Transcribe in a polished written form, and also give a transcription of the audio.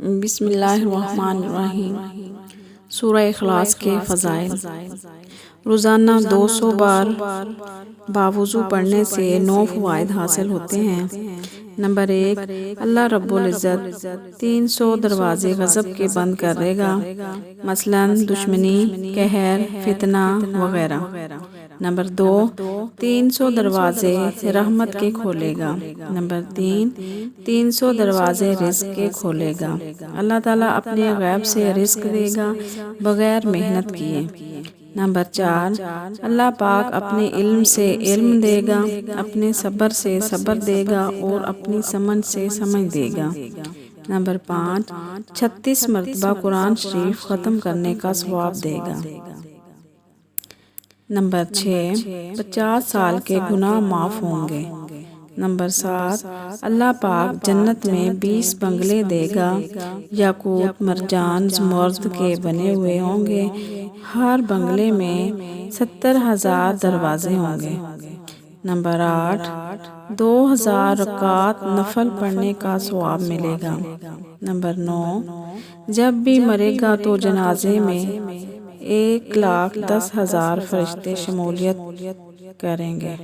بسم اللہ الرحمن الرحیم۔ سورہ اخلاص کے فضائل۔ روزانہ 200 بار باوضو پڑھنے سے 9 فوائد حاصل ہوتے ہیں۔ نمبر 1، اللہ رب العزت 300 دروازے غضب کے بند کر دے گا، مثلا دشمنی، قہر، فتنہ وغیرہ۔ نمبر 2، 300 دروازے رحمت کے کھولے گا۔ نمبر 3، 300 دروازے رزق کے کھولے گا۔ اللہ تعالیٰ اپنے غیب سے رزق دے گا بغیر محنت کیے۔ نمبر 4، اللہ پاک اپنے علم سے علم دے گا، اپنے صبر سے صبر دے گا اور اپنی سمجھ سے سمجھ دے گا۔ نمبر 5، 36 مرتبہ قرآن شریف ختم کرنے کا ثواب دے گا۔ نمبر 6، 50 سال کے گناہ معاف ہوں گے۔ نمبر 7، اللہ پاک جنت میں 20 بنگلے دے گا، یاقوت، مرجان، زمرد کے بنے ہوئے ہوں گے۔ ہر بنگلے میں 70,000 دروازے ہوں گے۔ نمبر 8، 2000 رکعت نفل پڑھنے کا ثواب ملے گا۔ نمبر 9، جب بھی مرے گا تو جنازے میں 1,10,000 فرشتے شمولیت کریں گے۔